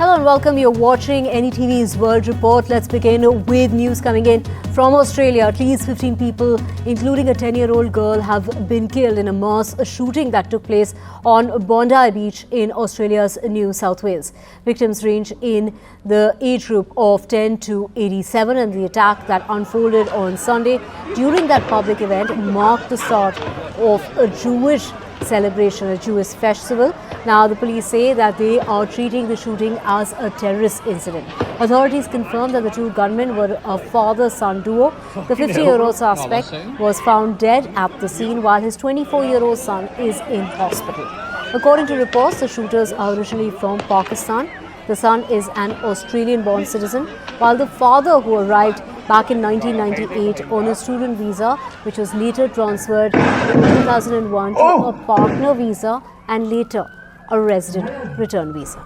Hello and welcome. You're watching NDTV's World Report. Let's begin with news coming in from Australia. At least 15 people, including a 10-year-old girl, have been killed in a mass shooting that took place on Bondi Beach in Australia's New South Wales. Victims range in the age group of 10 to 87, and the attack that unfolded on Sunday during that public event marked the start of a Jewish celebration, a Jewish festival. Now, the police say that they are treating the shooting as a terrorist incident. Authorities confirmed that the two gunmen were a father-son duo. The 50-year-old suspect was found dead at the scene, while his 24-year-old son is in hospital. According to reports, the shooters are originally from Pakistan. The son is an Australian-born citizen, while the father, who arrived back in 1998 on a student visa, which was later transferred in 2001 to a partner visa and later a resident return visa.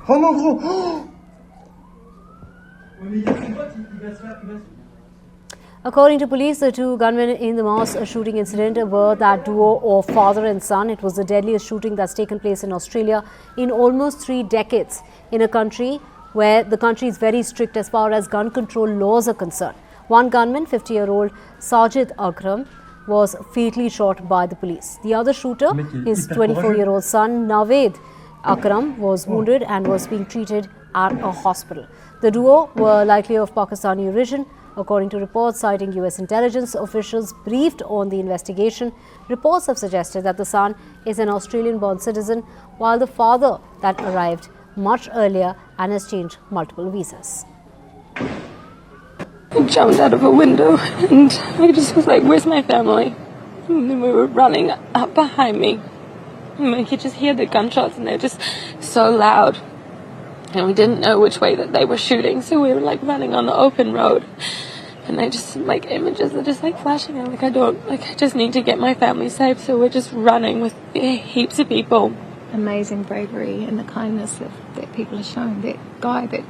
According to police, the two gunmen in the mass shooting incident were that duo of father and son. It was the deadliest shooting that's taken place in Australia in almost 3 decades, in a country where the country is very strict as far as gun control laws are concerned. One gunman, 50-year-old Sajid Akram, was fatally shot by the police. The other shooter, his 24-year-old son Naved Akram, was wounded and was being treated at a hospital. The duo were likely of Pakistani origin. According to reports citing US intelligence officials briefed on the investigation, reports have suggested that the son is an Australian-born citizen, while the father that arrived much earlier and has changed multiple visas. I jumped out of a window and I just was like, where's my family? And then we were running up behind me. And I could just hear the gunshots and they're just so loud. And we didn't know which way that they were shooting, so we were like running on the open road. And I just, like, images are just like flashing. I'm like, I just need to get my family safe, so we're just running with heaps of people. Amazing bravery and the kindness that people are showing. That guy that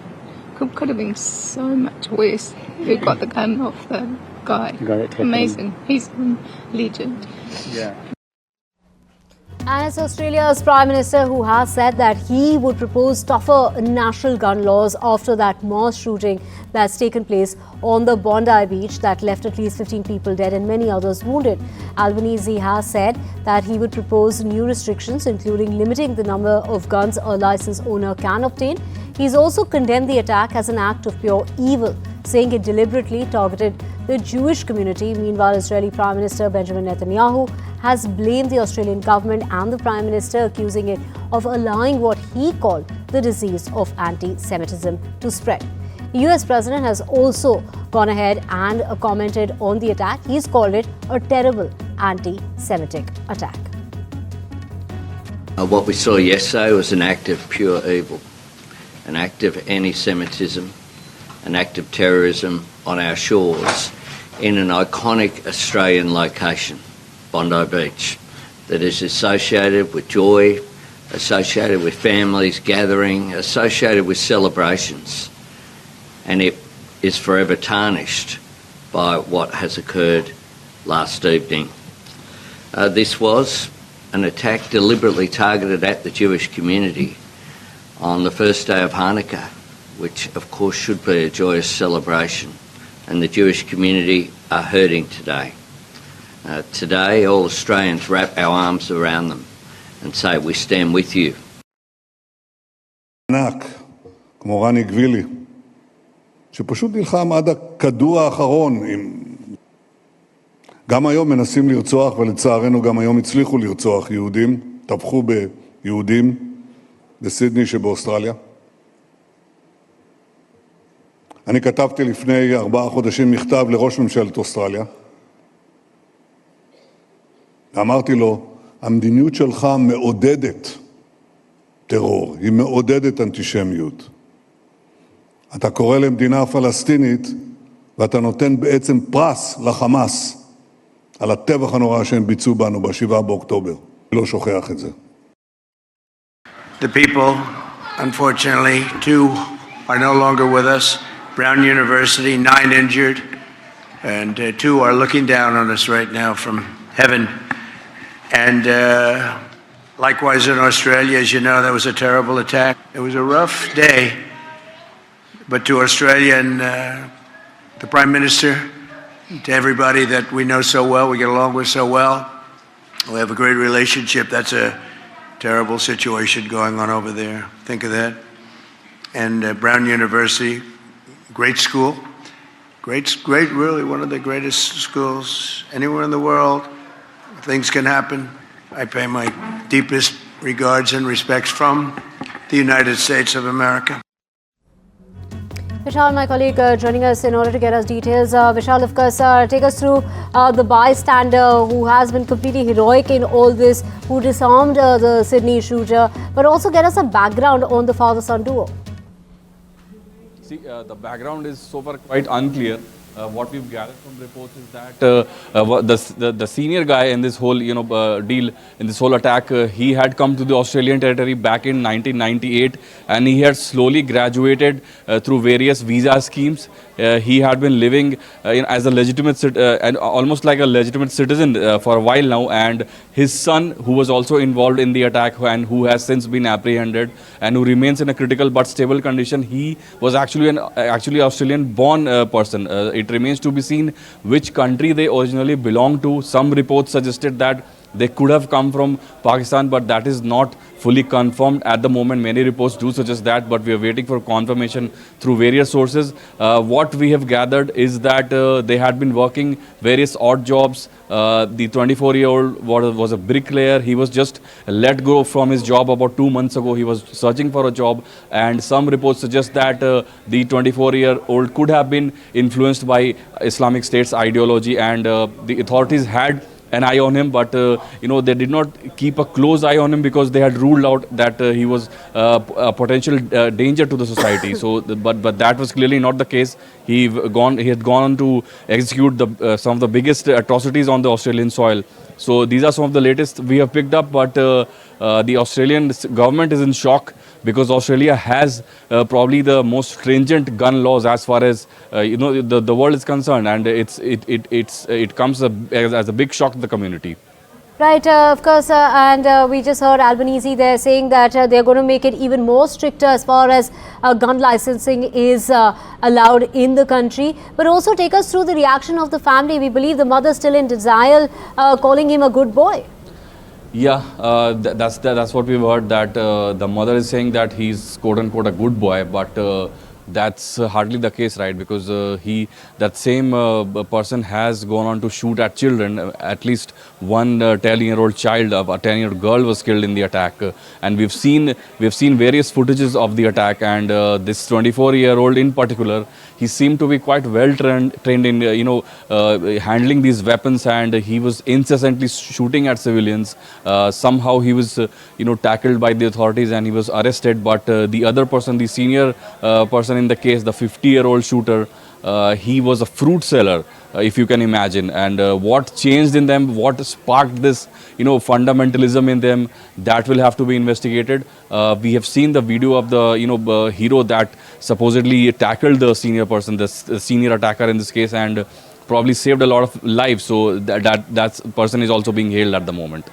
could have been so much worse who got the gun off the guy. Amazing. He's a legend. Yeah. And it's Australia's Prime Minister who has said that he would propose tougher national gun laws after that mass shooting that's taken place on the Bondi Beach that left at least 15 people dead and many others wounded. Albanese has said that he would propose new restrictions, including limiting the number of guns a licensed owner can obtain. He's also condemned the attack as an act of pure evil, saying it deliberately targeted the Jewish community. Meanwhile, Israeli Prime Minister Benjamin Netanyahu has blamed the Australian government and the Prime Minister, accusing it of allowing what he called the disease of anti-Semitism to spread. The US President has also gone ahead and commented on the attack. He's called it a terrible anti-Semitic attack. What we saw yesterday was an act of pure evil, an act of anti-Semitism, an act of terrorism on our shores in an iconic Australian location, Bondi Beach, that is associated with joy, associated with families gathering, associated with celebrations. And it is forever tarnished by what has occurred last evening. This was an attack deliberately targeted at the Jewish community on the first day of Hanukkah, which of course should be a joyous celebration, and the Jewish community are hurting today. Today, all Australians wrap our arms around them and say, we stand with you. ענק, כמו רני גבילי, שפשוט נלחם עד הכדור האחרון. גם היום מנסים לרצוח, ולצערנו גם היום הצליחו לרצוח יהודים, טבחו ביהודים בסידני שבאוסטרליה. אני כתבתי לפני 4 חודשים מכתב לראש ממשלת אוסטרליה, ואמרתי לו, המדיניות שלך מעודדת טרור, היא מעודדת אנטישמיות. אתה קורא למדינה פלסטינית, ואתה נותן בעצם פרס לחמאס על הטבח הנורא שהם ביצעו בנו ב7 באוקטובר. אני לא שוכח את זה. The people, unfortunately, 2 are no longer with us. Brown University, 9 injured, and 2 are looking down on us right now from heaven. And likewise in Australia, as you know, that was a terrible attack. It was a rough day but to Australia and the Prime Minister, to everybody that we know so well, we get along with so well. We have a great relationship. That's a terrible situation going on over there. Think of that. And Brown University, great school. Great, really one of the greatest schools anywhere in the world. Things can happen. I pay my deepest regards and respects from the United States of America. Vishal, my colleague, joining us in order to get us details. Vishal, of course, take us through the bystander who has been completely heroic in all this, who disarmed the Sydney shooter, but also get us a background on the father-son duo. See, the background is so far quite unclear. What we've gathered from reports is that the senior guy in this whole deal, in this whole attack, he had come to the Australian territory back in 1998, and he had slowly graduated through various visa schemes. He had been living as a legitimate and almost like a legitimate citizen for a while now, and his son, who was also involved in the attack and who has since been apprehended and who remains in a critical but stable condition, he was actually an Australian-born person. It remains to be seen which country they originally belonged to. Some reports suggested that they could have come from Pakistan, but that is not fully confirmed at the moment. Many reports do suggest that, but we are waiting for confirmation through various sources. What we have gathered is that they had been working various odd jobs. The 24-year-old was a bricklayer. He was just let go from his job about 2 months ago. He was searching for a job, and some reports suggest that the 24-year-old could have been influenced by Islamic State's ideology, and the authorities had an eye on him, but they did not keep a close eye on him because they had ruled out that he was a potential danger to the society. So, but that was clearly not the case. He had gone on to execute some of the biggest atrocities on the Australian soil. So these are some of the latest we have picked up, but the Australian government is in shock because Australia has probably the most stringent gun laws as far as the world is concerned, and it comes as a big shock to the community. Right, of course, and we just heard Albanese there saying that they're going to make it even more stricter as far as gun licensing is allowed in the country. But also take us through the reaction of the family. We believe the mother still in denial, calling him a good boy. Yeah, that's what we've heard, that the mother is saying that he's quote-unquote a good boy, but that's hardly the case, right? Because that same person has gone on to shoot at children. At least one 10-year-old child, a 10-year-old girl was killed in the attack, and we've seen various footages of the attack. And this 24-year-old in particular, he seemed to be quite well trained in handling these weapons, and he was incessantly shooting at civilians. Somehow he was tackled by the authorities and he was arrested. But the other person, the senior person in the case, the 50-year-old shooter, he was a fruit seller, if you can imagine. And what changed in them, what sparked this fundamentalism in them, that will have to be investigated. We have seen the video of the hero that supposedly tackled the senior person, the senior attacker in this case, and probably saved a lot of lives. So that person is also being hailed at the moment.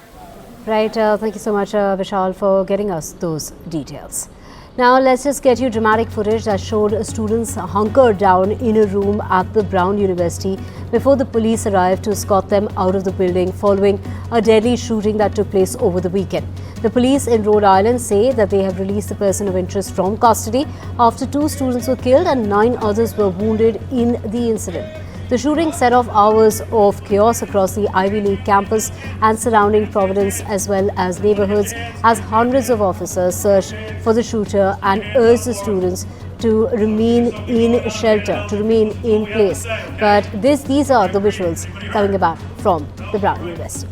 Right, thank you so much, Vishal, for getting us those details. Now let's just get you dramatic footage that showed students hunkered down in a room at the Brown University before the police arrived to escort them out of the building following a deadly shooting that took place over the weekend. The police in Rhode Island say that they have released the person of interest from custody after 2 students were killed and 9 others were wounded in the incident. The shooting set off hours of chaos across the Ivy League campus and surrounding Providence as well as neighborhoods as hundreds of officers searched for the shooter and urged the students to remain in shelter, to remain in place. But these are the visuals coming about from the Brown University.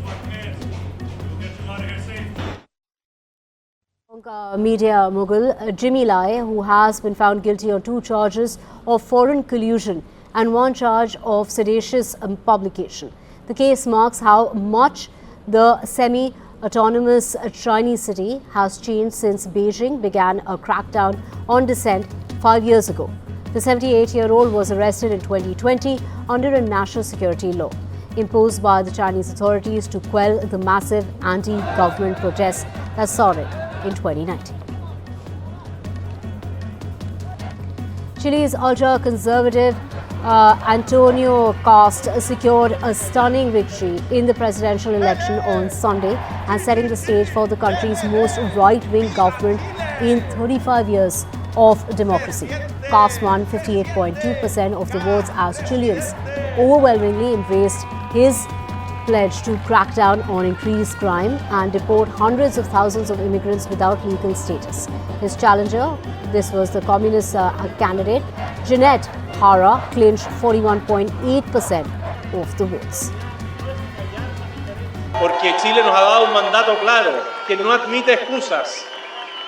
Media mogul Jimmy Lai, who has been found guilty on 2 charges of foreign collusion and 1 charge of seditious publication. The case marks how much the semi-autonomous Chinese city has changed since Beijing began a crackdown on dissent 5 years ago. The 78-year-old was arrested in 2020 under a national security law imposed by the Chinese authorities to quell the massive anti-government protests that soared in 2019. Chile's ultra-conservative Antonio Costa secured a stunning victory in the presidential election on Sunday and setting the stage for the country's most right-wing government in 35 years of democracy. Costa won 58.2% of the votes as Chileans overwhelmingly embraced his pledge to crack down on increased crime and deport hundreds of thousands of immigrants without legal status. His challenger, this was the communist candidate, Jeanette Jara, clinched 41.8% of the votes. Porque Chile nos ha dado un mandato claro, que no admite excusas.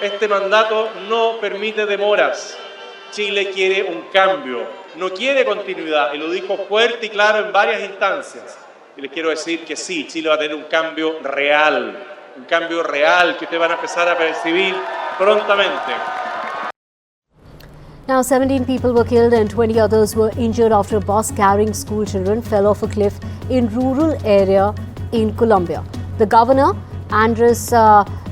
Este mandato no permite demoras. Chile quiere un cambio, no quiere continuidad, y lo dijo fuerte y claro en varias instancias. Y les quiero decir que sí, Chile va a tener un cambio real que ustedes van a empezar a percibir prontamente. Now, 17 people were killed and 20 others were injured after a bus carrying school children fell off a cliff in rural area in Colombia. The governor, Andres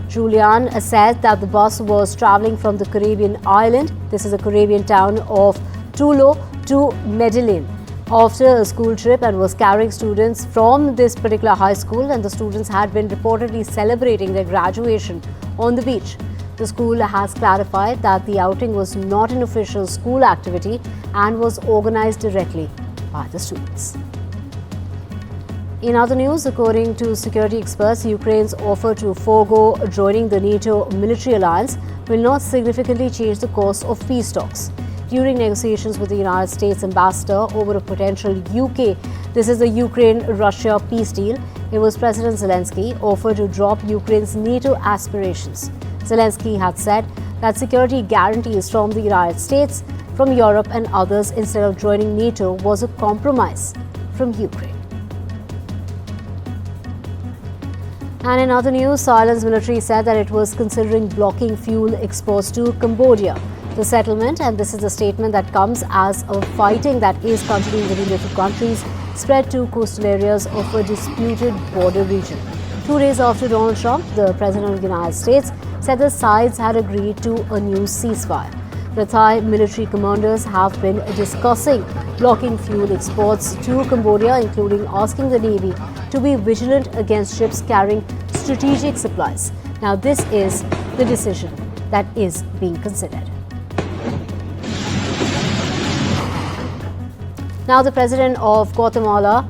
Julian, said that the bus was traveling from the Caribbean island, this is the Caribbean town of Tulo, to Medellin after a school trip and was carrying students from this particular high school, and the students had been reportedly celebrating their graduation on the beach. The school has clarified that the outing was not an official school activity and was organized directly by the students. In other news, according to security experts, Ukraine's offer to forego joining the NATO military alliance will not significantly change the course of peace talks. During negotiations with the United States ambassador over a potential this is the Ukraine-Russia peace deal, it was President Zelensky offered to drop Ukraine's NATO aspirations. Zelensky had said that security guarantees from the United States, from Europe and others instead of joining NATO was a compromise from Ukraine. And in other news, Thailand's military said that it was considering blocking fuel exports to Cambodia. The settlement, and this is a statement that comes as a fighting that is continuing within the two countries, spread to coastal areas of a disputed border region. 2 days after Donald Trump, the President of the United States, said the sides had agreed to a new ceasefire. The Thai military commanders have been discussing blocking fuel exports to Cambodia, including asking the Navy to be vigilant against ships carrying strategic supplies. Now, this is the decision that is being considered. Now, the President of Guatemala,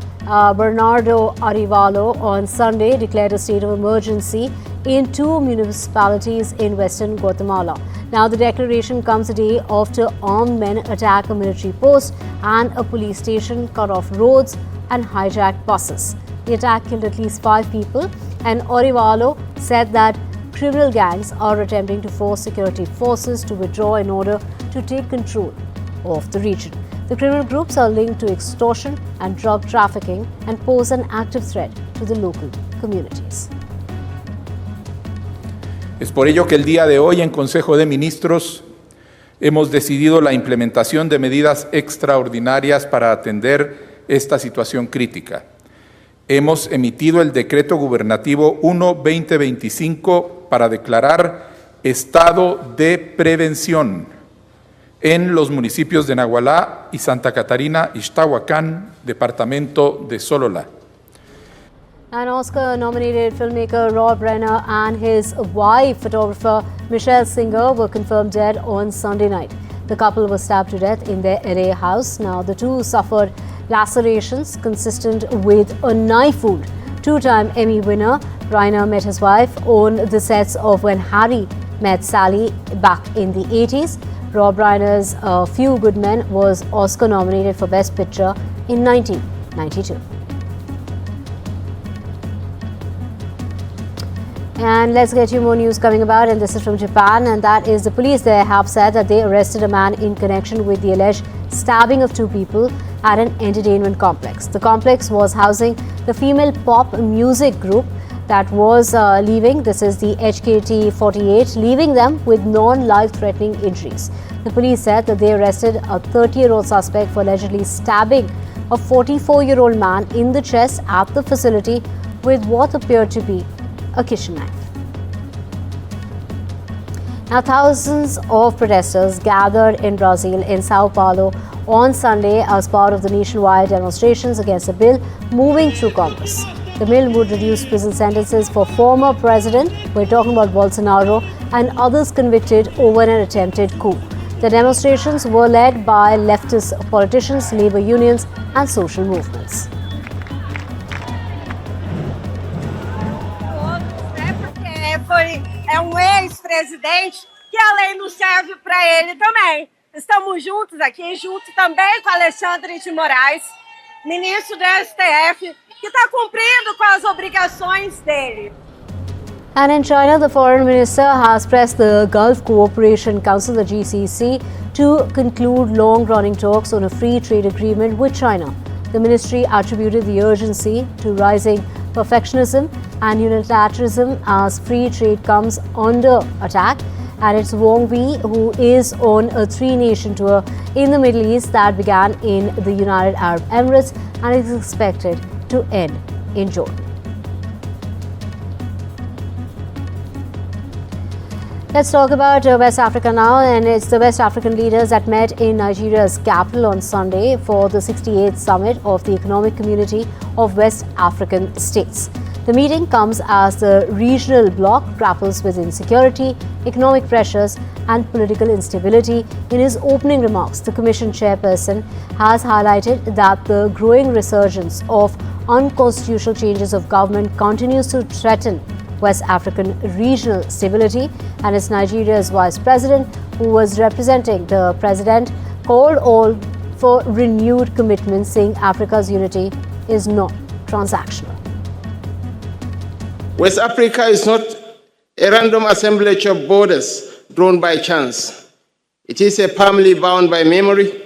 Bernardo Arevalo, on Sunday declared a state of emergency in 2 municipalities in western Guatemala. Now, the declaration comes a day after armed men attacked a military post and a police station, cut off roads and hijacked buses. The attack killed at least 5 people, and Arevalo said that criminal gangs are attempting to force security forces to withdraw in order to take control of the region. The criminal groups are linked to extortion and drug trafficking and pose an active threat to the local communities. Es por ello que el día de hoy en Consejo de Ministros hemos decidido la implementación de medidas extraordinarias para atender esta situación crítica. Hemos emitido el Decreto Gubernativo 1-2025 para declarar estado de prevención en los municipios de Nagualá y Santa Catarina, Ixtahuacán, departamento de Sololá. An Oscar-nominated filmmaker Rob Reiner and his wife, photographer Michelle Singer, were confirmed dead on Sunday night. The couple was stabbed to death in their LA house. Now, the two suffered lacerations consistent with a knife wound. 2-time Emmy winner Reiner met his wife on the sets of When Harry Met Sally back in the 80s. Rob Reiner's A Few Good Men was Oscar-nominated for Best Picture in 1992. And let's get you more news coming about, and this is from Japan, and that is the police there have said that they arrested a man in connection with the alleged stabbing of 2 people at an entertainment complex. The complex was housing the female pop music group that was leaving, this is the HKT48, leaving them with non-life-threatening injuries. The police said that they arrested a 30-year-old suspect for allegedly stabbing a 44-year-old man in the chest at the facility with what appeared to be a kitchen knife. Now, thousands of protesters gathered in Brazil in Sao Paulo on Sunday as part of the nationwide demonstrations against a bill moving through Congress. The bill would reduce prison sentences for former president, we're talking about Bolsonaro, and others convicted over an attempted coup. The demonstrations were led by leftist politicians, labor unions, and social movements. É ex-presidente que a lei não serve para ele também. Estamos juntos aqui, junto também com Alexandre de Moraes, ministro do STF, que está cumprindo com as obrigações dele. And in China, the foreign minister has pressed the Gulf Cooperation Council, the GCC, to conclude long-running talks on a free trade agreement with China. The ministry attributed the urgency to rising perfectionism and unilateralism as free trade comes under attack. And it's Wang Wei, who is on a three-nation tour in the Middle East that began in the United Arab Emirates and is expected to end in Jordan. Let's talk about West Africa now, and it's the West African leaders that met in Nigeria's capital on Sunday for the 68th summit of the Economic Community of West African States. The meeting comes as the regional bloc grapples with insecurity, economic pressures, and political instability. In his opening remarks, the Commission chairperson has highlighted that the growing resurgence of unconstitutional changes of government continues to threaten West African regional stability, and it's Nigeria's vice president, who was representing the president, called all for renewed commitment, saying Africa's unity is not transactional. West Africa is not a random assemblage of borders drawn by chance. It is a family bound by memory,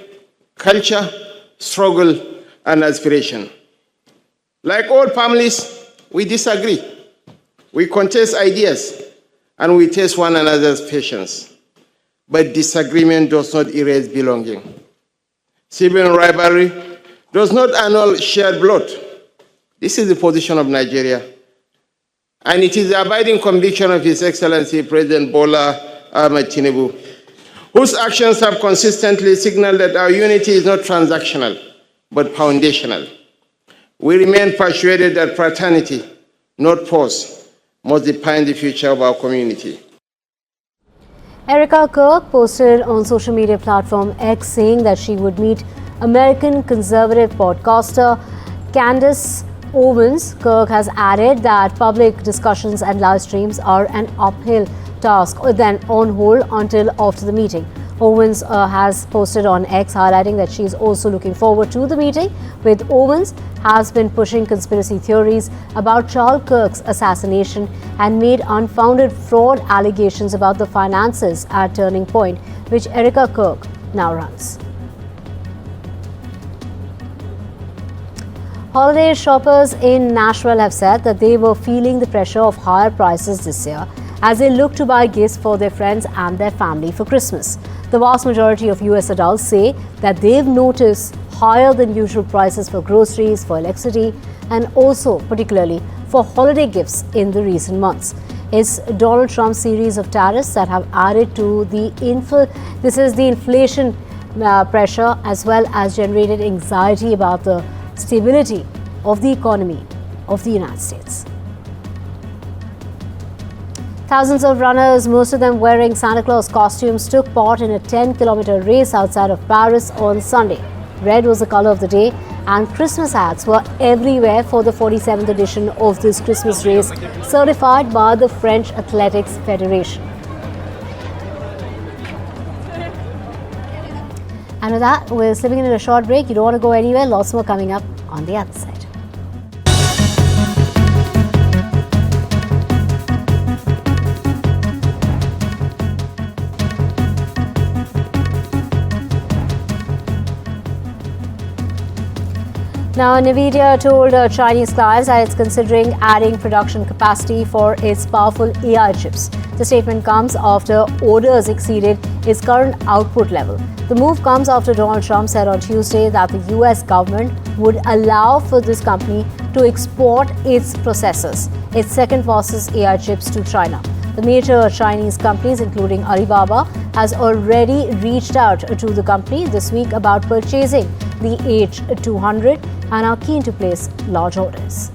culture, struggle, and aspiration. Like all families, we disagree. We contest ideas, and we test one another's patience. But disagreement does not erase belonging. Civil rivalry does not annul shared blood. This is the position of Nigeria, and it is the abiding conviction of His Excellency President Bola Ahmed Tinubu, whose actions have consistently signaled that our unity is not transactional, but foundational. We remain persuaded that fraternity, not force, must define the future of our community. Erica Kirk posted on social media platform X saying that she would meet American conservative podcaster Candace Owens. Kirk has added that public discussions and live streams are an uphill task, then on hold until after the meeting. Owens has posted on X highlighting that she is also looking forward to the meeting. With Owens has been pushing conspiracy theories about Charles Kirk's assassination and made unfounded fraud allegations about the finances at Turning Point, which Erica Kirk now runs. Holiday shoppers in Nashville have said that they were feeling the pressure of higher prices this year as they look to buy gifts for their friends and their family for Christmas. The vast majority of US adults say that they've noticed higher than usual prices for groceries, for electricity, and also particularly for holiday gifts in the recent months. It's Donald Trump's series of tariffs that have added to the inflation pressure, as well as generated anxiety about the stability of the economy of the United States. Thousands of runners, most of them wearing Santa Claus costumes, took part in a 10-kilometer race outside of Paris on Sunday. Red was the color of the day, and Christmas hats were everywhere for the 47th edition of this Christmas race, certified by the French Athletics Federation. And with that, we're slipping in a short break. You don't want to go anywhere. Lots more coming up on the other side. Now, NVIDIA told Chinese clients that it's considering adding production capacity for its powerful AI chips. The statement comes after orders exceeded its current output level. The move comes after Donald Trump said on Tuesday that the US government would allow for this company to export its processors, its second fastest AI chips, to China. The major Chinese companies, including Alibaba, has already reached out to the company this week about purchasing the H200 and are keen to place large orders.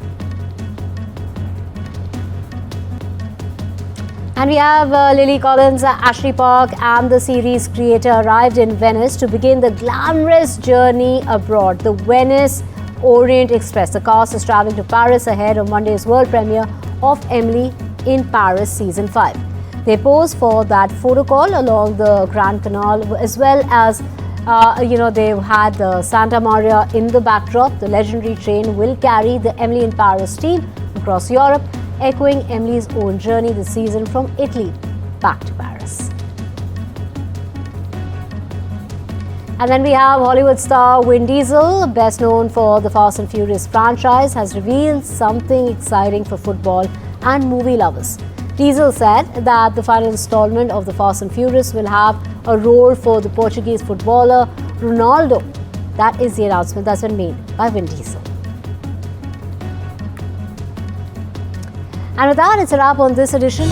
And we have Lily Collins, Ashley Park and the series creator arrived in Venice to begin the glamorous journey abroad. The Venice Orient Express. The cast is traveling to Paris ahead of Monday's world premiere of Emily in Paris Season 5. They pose for that photo call along the Grand Canal, as well as, they've had the Santa Maria in the backdrop. The legendary train will carry the Emily in Paris team across Europe, echoing Emily's own journey this season from Italy back to Paris. And then we have Hollywood star Vin Diesel, best known for the Fast and Furious franchise, has revealed something exciting for football and movie lovers. Diesel said that the final installment of the Fast and Furious will have a role for the Portuguese footballer Ronaldo. That is the announcement that's been made by Vin Diesel. And with that, it's a wrap on this edition.